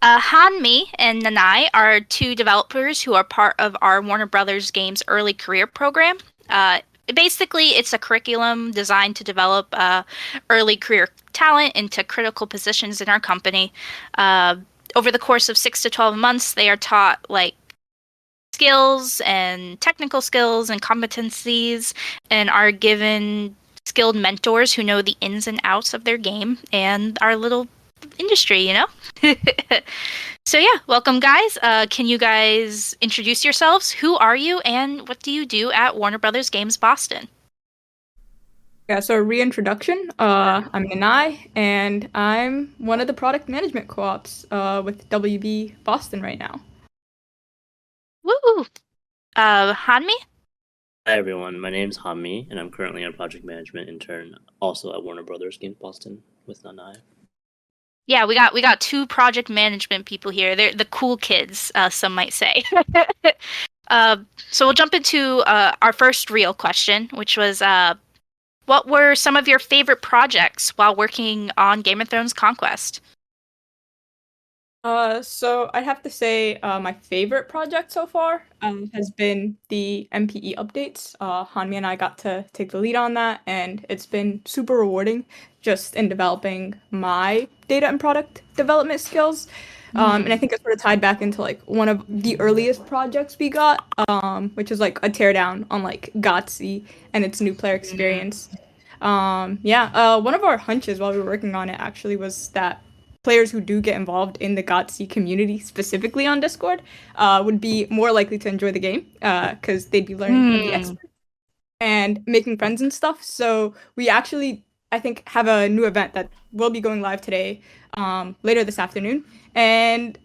Hanmi and Nanai are two developers who are part of our Warner Brothers Games early career program. Basically, it's a curriculum designed to develop early career talent into critical positions in our company. Uh, Over the course of 6 to 12 months, they are taught like skills and technical skills and competencies and are given skilled mentors who know the ins and outs of their game and our little industry. So yeah, welcome guys. Can you guys introduce yourselves? Who are you and what do you do at Warner Brothers Games Boston? Yeah, so reintroduction. I'm Nanai, and I'm one of the product management co-ops with WB Boston right now. Woo! Hanmi? Hi everyone, my name's Hami, and I'm currently a project management intern, also at Warner Brothers Games Boston with Nanai. Yeah, we got two project management people here. They're the cool kids, some might say. uh, so we'll jump into our first real question, which was what were some of your favorite projects while working on Game of Thrones Conquest? So I'd have to say my favorite project so far has been the MPE updates. Hanmi and I got to take the lead on that, and it's been super rewarding just in developing my data and product development skills. And I think it's sort of tied back into like one of the earliest projects we got, which is like a teardown on like GOTC and its new player experience. One of our hunches while we were working on it actually was that players who do get involved in the GOTC community, specifically on Discord, would be more likely to enjoy the game because they'd be learning from the Hmm. experts and making friends and stuff. So we actually, I think, have a new event that will be going live today, later this afternoon, and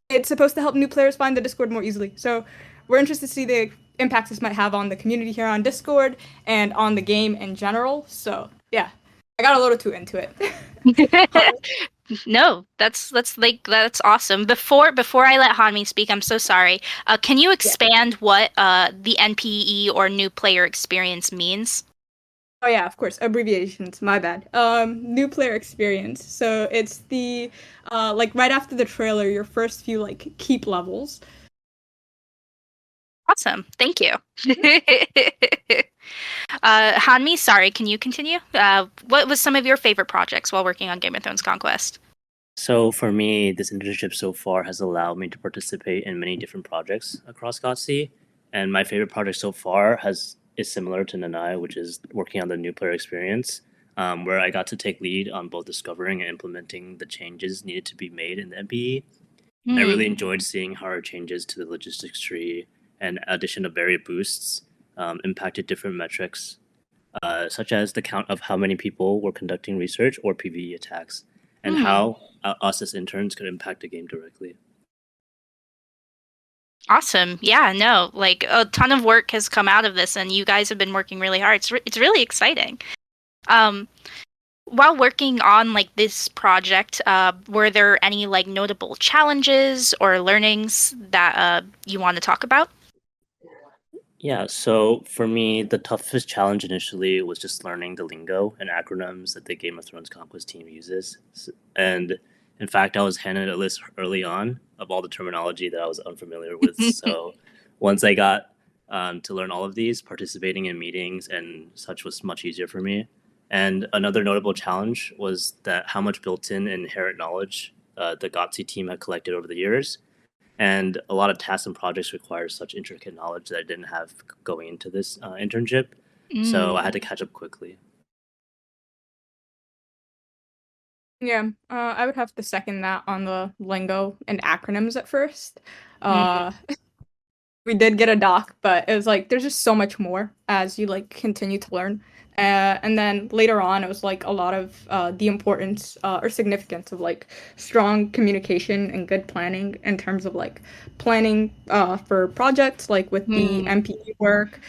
it's supposed to help new players find the Discord more easily. So we're interested to see the impacts this might have on the community here on Discord and on the game in general. So yeah, I got a little too into it. No, that's awesome. Before I let Hanmi speak, I'm so sorry. Can you Yeah. expand what the NPE or new player experience means? Oh yeah, of course. Abbreviations, my bad. New player experience. So it's the like right after the trailer, your first few like keep levels. Awesome. Thank you. Hanmi, sorry, can you continue? What was some of your favorite projects while working on Game of Thrones Conquest? So for me, this internship so far has allowed me to participate in many different projects across GOTC, and my favorite project so far is similar to Nanai, which is working on the new player experience, where I got to take lead on both discovering and implementing the changes needed to be made in the MPE. I Hmm. really enjoyed seeing how our changes to the logistics tree and addition of various boosts impacted different metrics, such as the count of how many people were conducting research or PvE attacks, and Hmm. how us as interns could impact the game directly. Awesome. Yeah, no, like a ton of work has come out of this and you guys have been working really hard. It's really exciting. Um, while working on like this project, were there any like notable challenges or learnings that you want to talk about? Yeah, so for me, the toughest challenge initially was just learning the lingo and acronyms that the Game of Thrones Conquest team uses. And in fact, I was handed a list early on of all the terminology that I was unfamiliar with. So once I got to learn all of these, participating in meetings and such was much easier for me. And another notable challenge was that how much built-in inherent knowledge the GOTC team had collected over the years, and a lot of tasks and projects require such intricate knowledge that I didn't have going into this internship. So I Mm. had to catch up quickly. Yeah, I would have to second that on the lingo and acronyms at first. Mm. Uh, we did get a doc, but it was like there's just so much more as you like continue to learn. And then later on, it was like a lot of the importance or significance of like strong communication and good planning in terms of like planning for projects, like with the Mm. MPE work,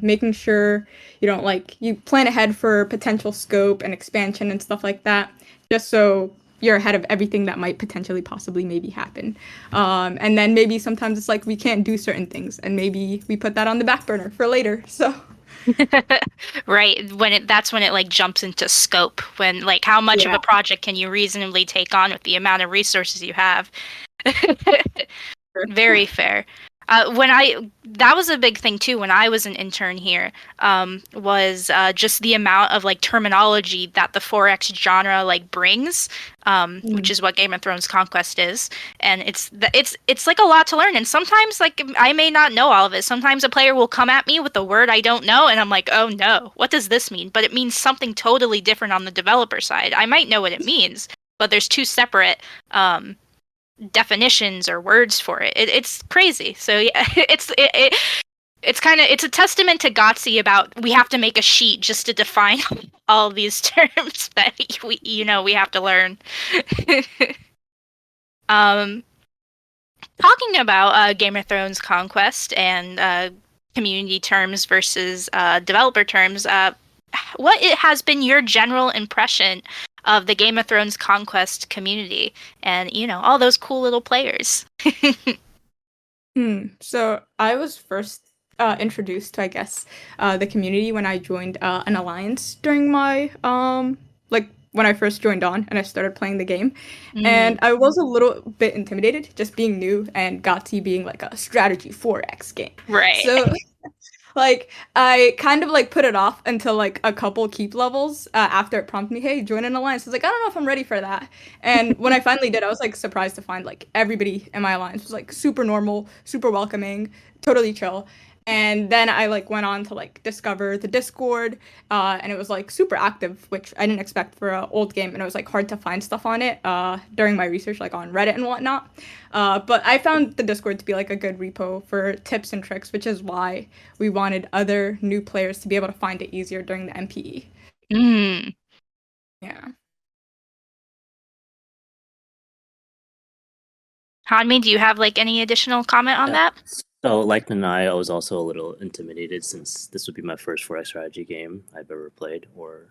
making sure you don't like you plan ahead for potential scope and expansion and stuff like that, just so you're ahead of everything that might potentially possibly maybe happen. And then maybe sometimes it's like we can't do certain things, and maybe we put that on the back burner for later. So Right. That's when it like jumps into scope, when like how much of Yeah. a project can you reasonably take on with the amount of resources you have. Very fair. That was a big thing too when I was an intern here, was just the amount of like terminology that the 4X genre like brings, which Mm. is what Game of Thrones Conquest is, and it's like a lot to learn. And sometimes like I may not know all of it. Sometimes a player will come at me with a word I don't know, and I'm like, oh no, what does this mean? But it means something totally different on the developer side. I might know what it means, but there's two separate definitions or words for it. It's crazy. So yeah, it's kind of it's a testament to Gotsi about we have to make a sheet just to define all of these terms that we have to learn. um, Talking about Game of Thrones Conquest and community terms versus developer terms, what it has been your general impression of the Game of Thrones Conquest community and all those cool little players? So I was first introduced to, I guess, the community when I joined an alliance during my like when I first joined on and I started playing the game, and Mm, I was a little bit intimidated just being new and GOTY being like a strategy 4X game. right. So like I kind of like put it off until like a couple keep levels after it prompted me, hey, join an alliance. I was like, I don't know if I'm ready for that. And when I finally did, I was like surprised to find like everybody in my alliance was like super normal, super welcoming, totally chill. And then I like went on to like discover the Discord, and it was like super active, which I didn't expect for an old game, and it was like hard to find stuff on it during my research, like on Reddit and whatnot. But I found the Discord to be like a good repo for tips and tricks, which is why we wanted other new players to be able to find it easier during the MPE. Mm. Yeah. Hanmi, do you have like any additional comment on Yeah. that? So, like Nanai, I was also a little intimidated since this would be my first 4X strategy game I've ever played or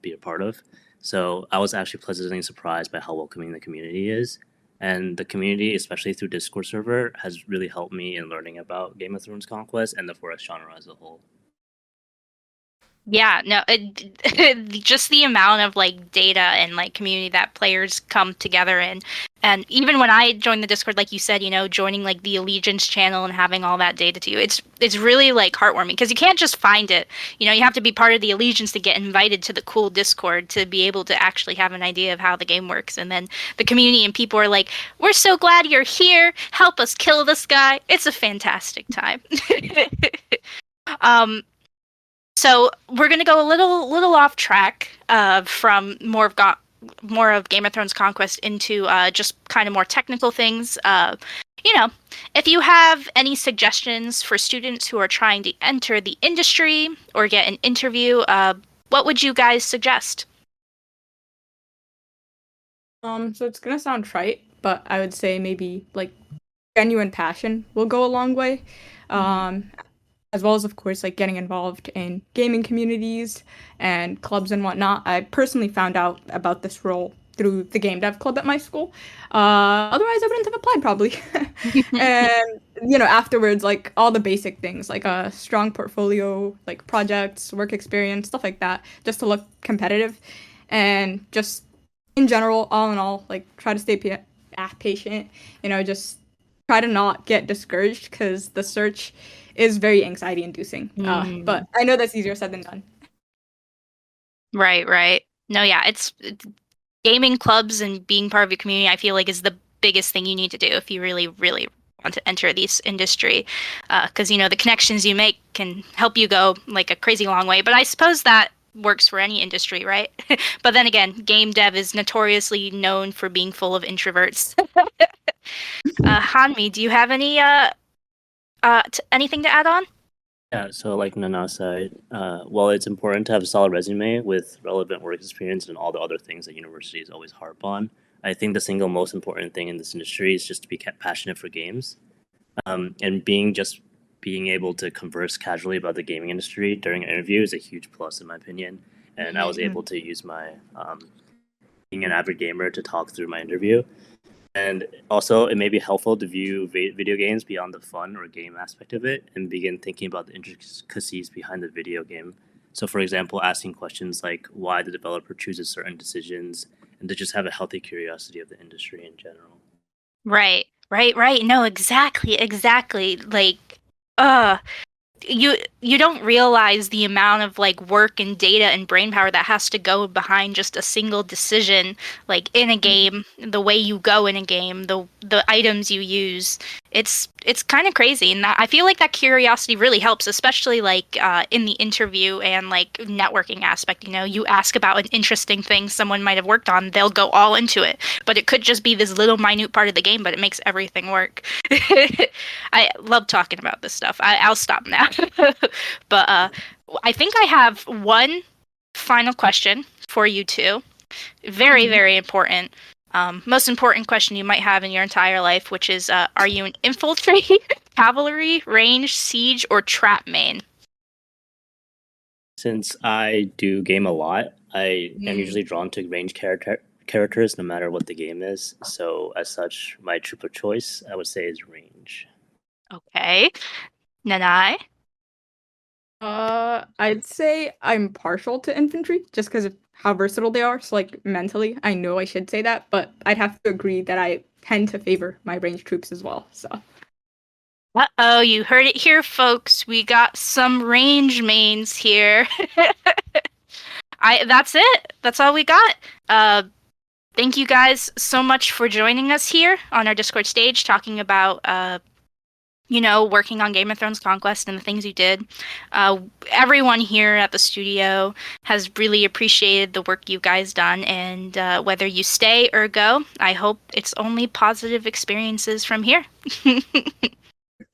be a part of. So, I was actually pleasantly surprised by how welcoming the community is. And the community, especially through Discord server, has really helped me in learning about Game of Thrones Conquest and the 4X genre as a whole. Yeah, no, just the amount of like data and like community that players come together in. And even when I joined the Discord, like you said, joining like the Allegiance channel and having all that data to you, it's really like heartwarming because you can't just find it. You have to be part of the Allegiance to get invited to the cool Discord to be able to actually have an idea of how the game works. And then the community and people are like, "We're so glad you're here. Help us kill this guy." It's a fantastic time. um so we're gonna go a little off track from more of Game of Thrones Conquest into just kind of more technical things. You know, if you have any suggestions for students who are trying to enter the industry or get an interview, what would you guys suggest? So it's gonna sound trite, but I would say maybe like genuine passion will go a long way. Um, as well as of course like getting involved in gaming communities and clubs and whatnot. I personally found out about this role through the game dev club at my school. Otherwise I wouldn't have applied probably. And afterwards like all the basic things like a strong portfolio, like projects, work experience, stuff like that, just to look competitive and just in general, all in all, like try to stay patient, just try to not get discouraged because the search is very anxiety inducing. But I know that's easier said than done. Right, right. No, yeah, it's gaming clubs and being part of your community. I feel like is the biggest thing you need to do if you really, really want to enter this industry, because the connections you make can help you go like a crazy long way. But I suppose that works for any industry, right? But then again, game dev is notoriously known for being full of introverts. Hanmi, do you have anything to add on? Yeah, so like Nana said, while it's important to have a solid resume with relevant work experience and all the other things that universities always harp on, I think the single most important thing in this industry is just to be passionate for games, and being able to converse casually about the gaming industry during an interview is a huge plus in my opinion. And I was able to use my being an avid gamer to talk through my interview. And also, it may be helpful to view video games beyond the fun or game aspect of it and begin thinking about the intricacies behind the video game. So, for example, asking questions like why the developer chooses certain decisions, and to just have a healthy curiosity of the industry in general. Right, right. No, exactly. Like, uh, you don't realize the amount of like work and data and brain power that has to go behind just a single decision, like in a game, the way you go in a game, the items you use. It's kind of crazy, and I feel like that curiosity really helps, especially like in the interview and like networking aspect. You know, you ask about an interesting thing someone might have worked on, they'll go all into it, but it could just be this little minute part of the game, but it makes everything work. I love talking about this stuff. I'll stop now. But I think I have one final question for you two. Very, very important. Most important question you might have in your entire life, which is, are you an infiltrate, cavalry, range, siege, or trap main? Since I do game a lot, I am usually drawn to range characters no matter what the game is. So, as such, my troop of choice, I would say, is range. Okay. Nanai? I'd say I'm partial to infantry just because of how versatile they are. So, like, mentally, I know I should say that, but I'd have to agree that I tend to favor my range troops as well. So, Uh-oh, you heard it here, folks. We got some range mains here. That's it. That's all we got. Thank you guys so much for joining us here on our Discord stage, talking about working on Game of Thrones Conquest and the things you did. Everyone here at the studio has really appreciated the work you guys done, and whether you stay or go, I hope it's only positive experiences from here.